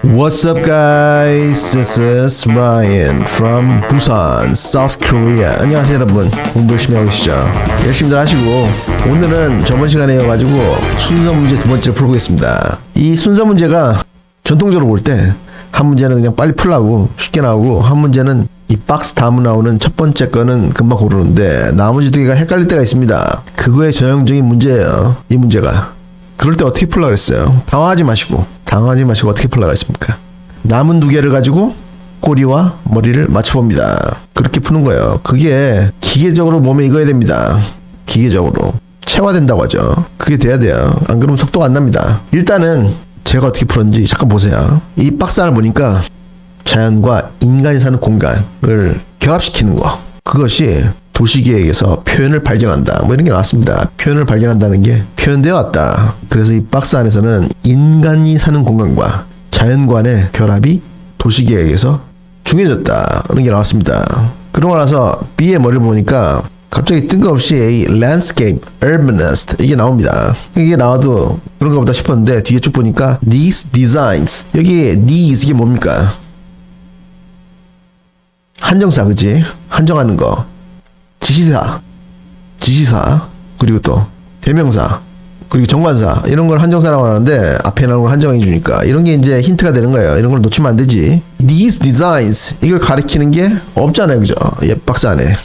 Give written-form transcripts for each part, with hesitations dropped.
What's up guys? This is Ryan from Busan, South Korea. 안녕하세요 여러분. 공부 열심히 하고 계시죠? 열심히들 하시고 오늘은 저번 시간에 이어가지고 순서 문제 두 번째 풀어보겠습니다. 이 순서 문제가 전통적으로 볼 때 한 문제는 그냥 빨리 풀라고 쉽게 나오고 한 문제는 이 박스 다음에 나오는 첫 번째 거는 금방 고르는데 나머지 두 개가 헷갈릴 때가 있습니다. 그거의 전형적인 문제예요. 이 문제가. 그럴 때 어떻게 풀라 그랬어요? 당황하지 마시고 어떻게 풀라 그랬습니까? 남은 두 개를 가지고 꼬리와 머리를 맞춰봅니다. 그렇게 푸는 거예요. 그게 기계적으로 몸에 익어야 됩니다. 기계적으로 체화된다고 하죠. 그게 돼야 돼요. 안 그러면 속도가 안 납니다. 일단은 제가 어떻게 풀었는지 잠깐 보세요. 이 박스 안을 보니까 자연과 인간이 사는 공간을 결합시키는 거, 그것이 도시계획에서 표현을 발견한다, 뭐 이런 게 나왔습니다. 표현을 발견한다는 게 표현되어 왔다. 그래서 이 박스 안에서는 인간이 사는 공간과 자연관의 결합이 도시계획에서 중요해졌다, 그런 게 나왔습니다. 그러고 나서 B의 머리를 보니까 갑자기 뜬금없이 landscape, urbanist 이게 나옵니다. 이게 나와도 그런 거 보다 싶었는데 뒤에 쭉 보니까 these designs, 여기 these 이게 뭡니까? 한정사, 그치? 한정하는 거. 지시사, 그리고 또 대명사, 그리고 정관사, 이런 걸 한정사라고 하는데 앞에 나오는 걸 한정해 주니까 이런 게 이제 힌트가 되는 거예요. 이런 걸 놓치면 안 되지. These designs, 이걸 가리키는 게 없잖아요, 그죠? 박스 안에.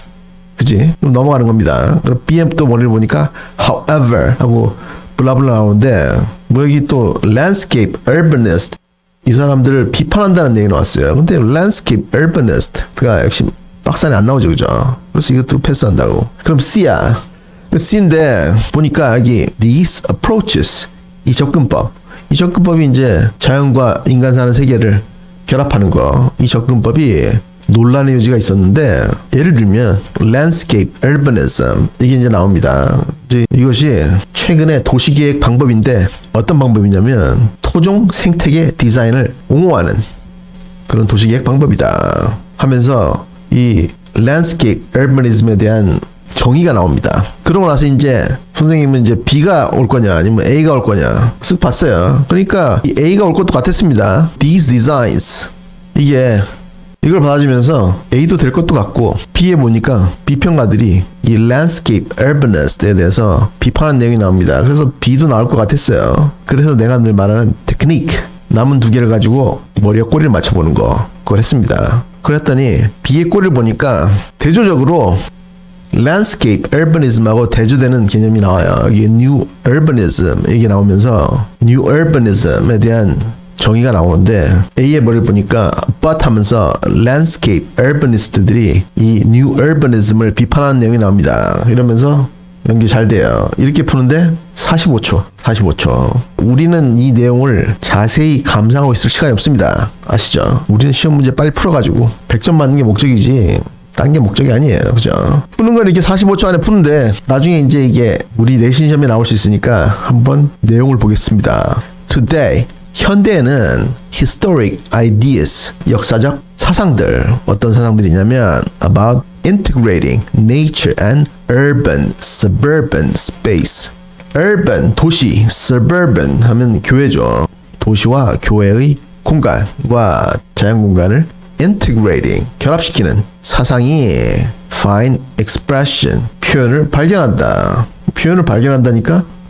그치? 그럼 넘어가는 겁니다. 그럼 BM 또 머리를 보니까 however 하고 블라블라 나오는데 뭐 여기 또 landscape, urbanist, 이 사람들을 비판한다는 얘기 나왔어요. 근데 landscape, urbanist가 역시 박스 안에 안 나오죠, 그죠? 그래서 이것도 패스한다고. 그럼 C야. C인데 보니까 여기 these approaches, 이 접근법이 이제 자연과 인간 사는 세계를 결합하는 거. 이 접근법이 논란의 여지가 있었는데 예를 들면 landscape, urbanism 이게 이제 나옵니다. 이것이 최근의 도시계획 방법인데 어떤 방법이냐면 토종 생태계 디자인을 옹호하는 그런 도시계획 방법이다 하면서 이 landscape, urbanism에 대한 정의가 나옵니다. 그러고 나서 이제 선생님은 이제 B가 올 거냐 아니면 A가 올 거냐 쓱 봤어요. 그러니까 이 A가 올 것도 같았습니다. These designs, 이걸 받아주면서 A도 될 것도 같고 B에 보니까 비평가들이 이 landscape, urbanist에 대해서 비판하는 내용이 나옵니다. 그래서 B도 나올 것 같았어요. 그래서 내가 늘 말하는 테크닉, 남은 두 개를 가지고 머리와 꼬리를 맞춰보는 거, 그걸 했습니다. 그랬더니 B의 꼬리를 보니까 대조적으로 landscape, urbanism하고 대조되는 개념이 나와요. 여기 new urbanism 이게 나오면서 new urbanism에 대한 정의가 나오는데 A의 머리를 보니까 but 하면서 landscape, urbanist들이 이 new urbanism을 비판하는 내용이 나옵니다. 이러면서 연기 잘 돼요. 이렇게 푸는데 45초. 우리는 이 내용을 자세히 감상하고 있을 시간이 없습니다. 아시죠? 우리는 시험 문제 빨리 풀어가지고 100점 맞는 게 목적이지 딴 게 목적이 아니에요. 그죠? 푸는 걸 이렇게 45초 안에 푸는데 나중에 이제 이게 우리 내신 시험에 나올 수 있으니까 한번 내용을 보겠습니다. Today, 현대에는 historic ideas, 역사적 사상들, 어떤 사상들이냐면 about integrating nature and urban, suburban space. urban, 도시, suburban 하면 교회죠. 도시와 교회의 공간과 자연 공간을 integrating, 결합시키는 사상이 find expression, 표현을 발견한다니까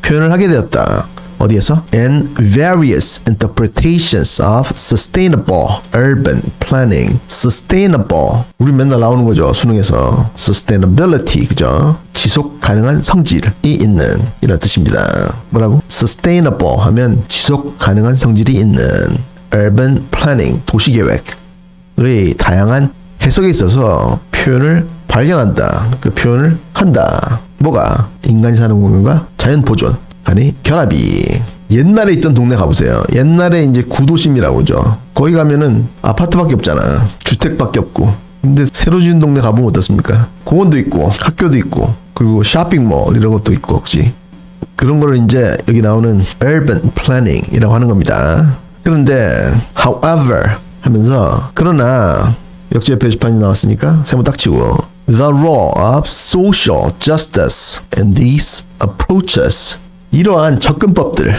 표현을 하게 되었다. 어디에서? In various interpretations of sustainable urban planning. sustainable, 우리 맨날 나오는 거죠, 수능에서. sustainability, 그죠? 지속 가능한 성질이 있는, 이런 뜻입니다. 뭐라고? sustainable 하면 지속 가능한 성질이 있는 urban planning, 도시계획의 다양한 해석에 있어서 표현을 발견한다. 그 표현을 한다. 뭐가? 인간이 사는 공간과 자연 보존 간의 결합이. 옛날에 있던 동네 가보세요. 옛날에 이제 구도심이라고 그러죠. 거기 가면은 아파트밖에 없잖아. 주택밖에 없고. 근데 새로 지은 동네 가보면 어떻습니까? 공원도 있고 학교도 있고 그리고 쇼핑몰 이런 것도 있고, 혹시 그런 거를 이제 여기 나오는 urban planning이라고 하는 겁니다. 그런데 however 하면서 그러나 역지의 표지판이 나왔으니까 세모 딱 치고 the role of social justice and these approaches, 이러한 접근법들에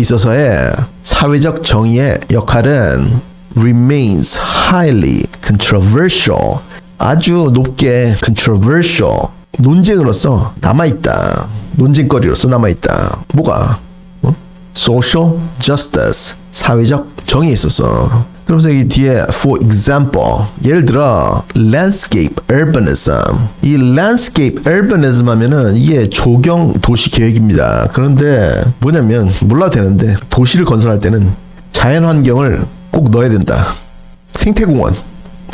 있어서의 사회적 정의의 역할은 remains highly controversial. 아주 높게 controversial. 논쟁으로서 남아있다. 논쟁거리로서 남아있다. 뭐가? social justice. 사회적 정의에 있어서. 그러면서 이 뒤에 for example 예를 들어 landscape urbanism 이 landscape urbanism 하면은 이게 조경 도시 계획입니다. 그런데 뭐냐면 몰라도 되는데 도시를 건설할 때는 자연 환경을 꼭 넣어야 된다. 생태공원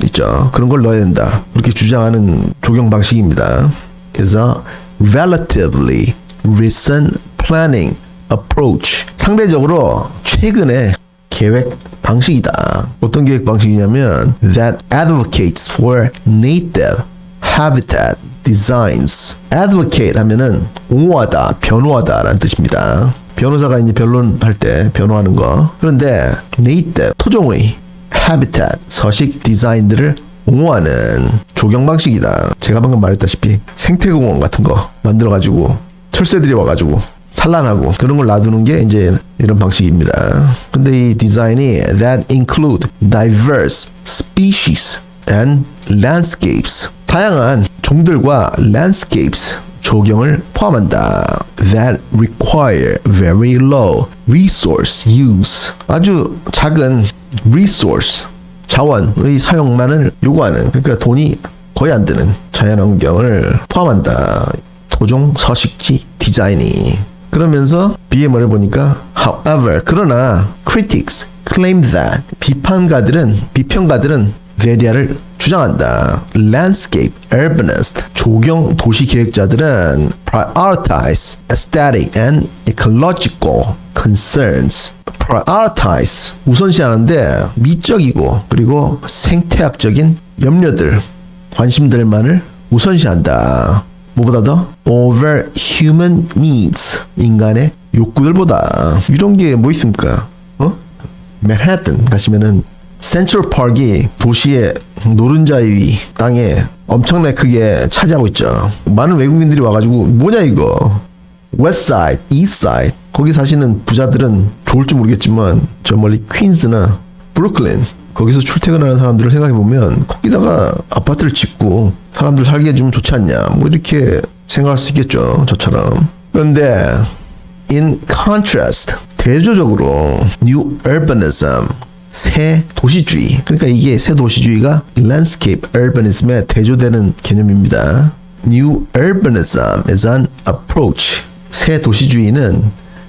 있죠. 그런 걸 넣어야 된다. 그렇게 주장하는 조경 방식입니다. is a relatively recent planning approach. 상대적으로 최근에 계획 방식이다. 어떤 계획 방식이냐면 that advocates for native habitat designs. advocate 하면은 옹호하다, 변호하다라는 뜻입니다. 변호사가 이제 변론할 때 변호하는 거. 그런데 native 토종의 habitat 서식 디자인들을 옹호하는 조경 방식이다. 제가 방금 말했다시피 생태공원 같은 거 만들어가지고 철새들이 와가지고 산란하고 그런 걸 놔두는 게 이제 이런 방식입니다. 근데 이 디자인이 that include diverse species and landscapes 다양한 종들과 landscapes 조경을 포함한다. that require very low resource use 아주 작은 resource 자원의 사용만을 요구하는 그러니까 돈이 거의 안 드는 자연환경을 포함한다. 토종 서식지 디자인이 그러면서 BM을 보니까 however 그러나 critics claim that 비평가들은 varia를 주장한다. landscape urbanist 조경 도시 계획자들은 prioritize aesthetic and ecological concerns. prioritize 우선시하는데 미적이고 그리고 생태학적인 염려들 관심들만을 우선시한다. 뭐보다 더 over human needs 인간의 욕구들보다 이런 게 뭐 있습니까? 맨해튼 가시면은 센트럴 파크이 도시의 노른자위 땅에 엄청나게 크게 차지하고 있죠. 많은 외국인들이 와가지고 뭐냐 이거 웨스트사이드, 이스트사이드 거기 사시는 부자들은 좋을지 모르겠지만 저 멀리 퀸즈나 브루클린 거기서 출퇴근하는 사람들을 생각해보면 거기다가 아파트를 짓고 사람들 살게 해주면 좋지 않냐 뭐 이렇게 생각할 수 있겠죠. 저처럼. 그런데 in contrast 대조적으로 new urbanism 새 도시주의 그러니까 이게 새 도시주의가 landscape urbanism에 대조되는 개념입니다. new urbanism is an approach 새 도시주의는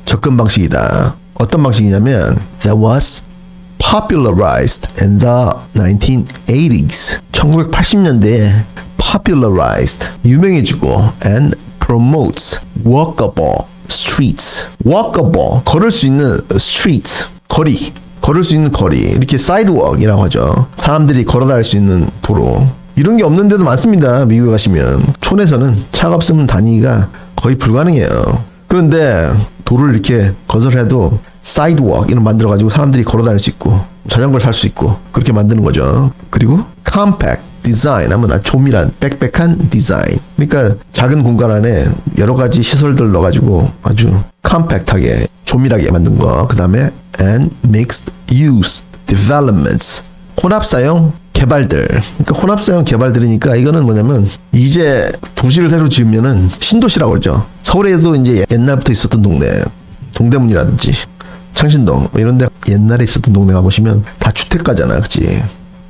접근 방식이다. 어떤 방식이냐면 that was popularized in the 1980s. 1980년대에 popularized 유명해지고 and promotes walkable streets. walkable 걸을 수 있는 streets 거리 걸을 수 있는 거리 이렇게 sidewalk이라고 하죠. 사람들이 걸어 다닐 수 있는 도로 이런 게 없는 데도 많습니다. 미국에 가시면 촌에서는 차가 없으면 다니기가 거의 불가능해요. 그런데 도로를 이렇게 건설해도 sidewalk 이런 만들어 가지고 사람들이 걸어 다닐 수 있고 자전거를 탈 수 있고 그렇게 만드는 거죠. 그리고 compact 디자인 하면 아주 조밀한 빽빽한 디자인 그러니까 작은 공간 안에 여러 가지 시설들 넣어가지고 아주 컴팩트하게 조밀하게 만든 거. 그 다음에 and mixed use developments 혼합사용 개발들 그러니까 혼합사용 개발들이니까 이거는 뭐냐면 이제 도시를 새로 지으면은 신도시라고 그러죠. 서울에도 이제 옛날부터 있었던 동네 동대문이라든지 창신동 이런 데 옛날에 있었던 동네 가보시면 다 주택가잖아 그치.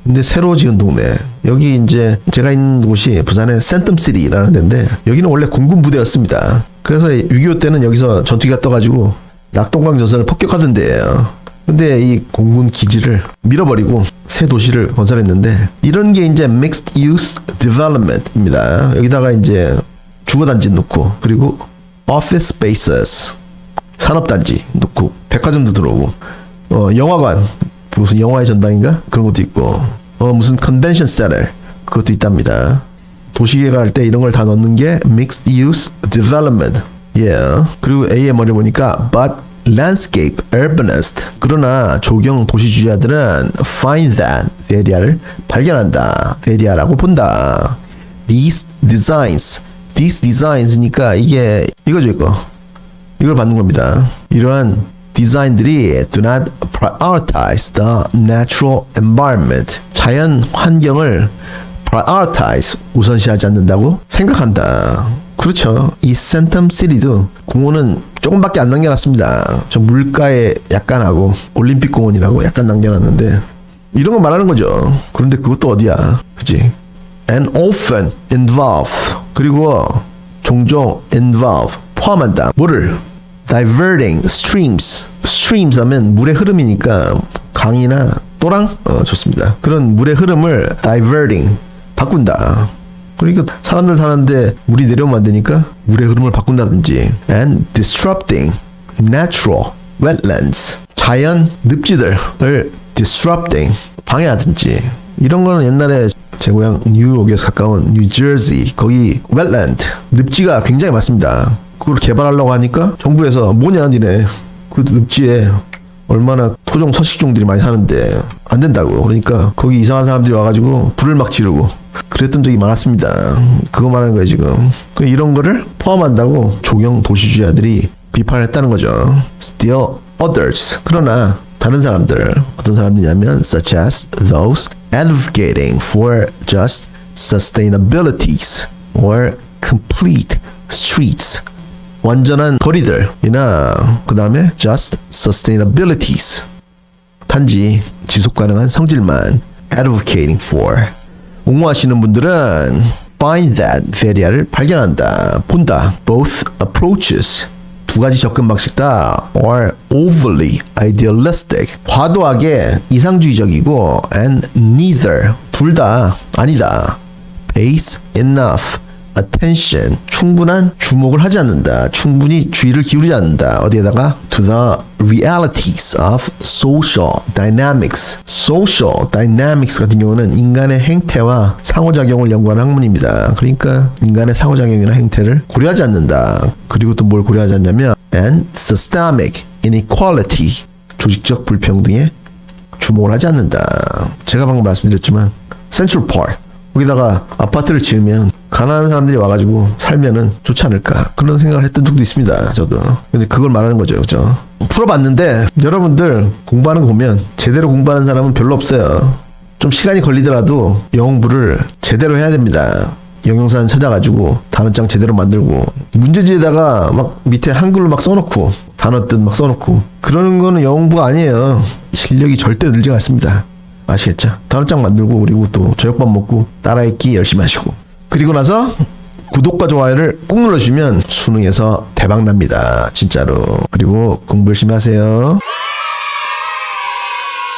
근데 새로 지은 동네 여기 이제 제가 있는 곳이 부산의 센텀시티라는 데인데 여기는 원래 공군 부대였습니다. 그래서 6.25 때는 여기서 전투기가 떠가지고 낙동강 전선을 폭격하던 데예요. 근데 이 공군 기지를 밀어버리고 새 도시를 건설했는데 이런 게 이제 mixed use development입니다. 여기다가 이제 주거단지 놓고 그리고 office spaces 산업단지 놓고 백화점도 들어오고 영화관 무슨 영화의 전당인가 그런 것도 있고 무슨 컨벤션 센터 그것도 있답니다. 도시계획할 때 이런 걸 다 넣는 게 mixed use development. 그리고 A의 머리 보니까 but landscape urbanist 그러나 조경 도시주의자들은 find that 데리아를 발견한다. 데리아라고 본다. these designs니까 이게 이거죠 이거. 이걸 받는 겁니다. 이러한 디자인들이 do not prioritize the natural environment. 자연 환경을 prioritize, 우선시하지 않는다고 생각한다. 그렇죠. 이 센텀 시리도 공원은 조금밖에 안 남겨놨습니다. 저 물가에 약간 하고 올림픽 공원이라고 약간 남겨놨는데 이런 거 말하는 거죠. 그런데 그것도 어디야, 그치? And often involve, 그리고 종종 involve, 포함한다. 뭐를? diverting streams. streams 하면 물의 흐름이니까 강이나 또랑? 좋습니다. 그런 물의 흐름을 diverting, 바꾼다. 그러니까 사람들 사는데 물이 내려오면 안 되니까 물의 흐름을 바꾼다든지. And disrupting natural wetlands. 자연 늪지들을 disrupting, 방해하든지. 이런 거는 옛날에 제 고향 뉴욕에서 가까운 뉴저지, 거기 wetland, 늪지가 굉장히 많습니다. 그걸 개발하려고 하니까 정부에서 뭐냐 니네 그 늪지에 얼마나 토종 서식종들이 많이 사는데 안 된다고. 그러니까 거기 이상한 사람들이 와가지고 불을 막 지르고 그랬던 적이 많았습니다. 그거 말하는 거예요 지금. 이런 거를 포함한다고 조경 도시주의자들이 비판했다는 거죠. Still others, 그러나 다른 사람들, 어떤 사람들이냐면 such as those advocating for just sustainabilities or complete streets, 완전한 거리들이나 그 다음에 just sustainabilities, 단지 지속 가능한 성질만 advocating for, 옹호하시는 분들은 find that, the리아를 발견한다, 본다. both approaches, 두 가지 접근 방식 다 are overly idealistic, 과도하게 이상주의적이고 and neither, 둘 다 아니다. pays enough attention, 충분한 주목을 하지 않는다. 충분히 주의를 기울이지 않는다. 어디에다가? to the realities of social dynamics. social dynamics 같은 경우는 인간의 행태와 상호작용을 연구하는 학문입니다. 그러니까 인간의 상호작용이나 행태를 고려하지 않는다. 그리고 또 뭘 고려하지 않냐면 and systemic inequality, 조직적 불평등에 주목을 하지 않는다. 제가 방금 말씀드렸지만 센트럴 파크, 거기다가 아파트를 지으면 가난한 사람들이 와가지고 살면은 좋지 않을까, 그런 생각을 했던 적도 있습니다. 저도. 근데 그걸 말하는 거죠, 그죠? 풀어봤는데 여러분들 공부하는 거 보면 제대로 공부하는 사람은 별로 없어요. 좀 시간이 걸리더라도 영어 공부를 제대로 해야 됩니다. 영영사전 찾아가지고 단어장 제대로 만들고 문제지에다가 막 밑에 한글로 막 써놓고 단어 뜻 막 써놓고 그러는 거는 영어 공부가 아니에요. 실력이 절대 늘지 않습니다. 아시겠죠? 단어장 만들고 그리고 또 저녁밥 먹고 따라읽기 열심히 하시고, 그리고 나서 구독과 좋아요를 꾹 눌러주시면 수능에서 대박 납니다. 진짜로. 그리고 공부 열심히 하세요.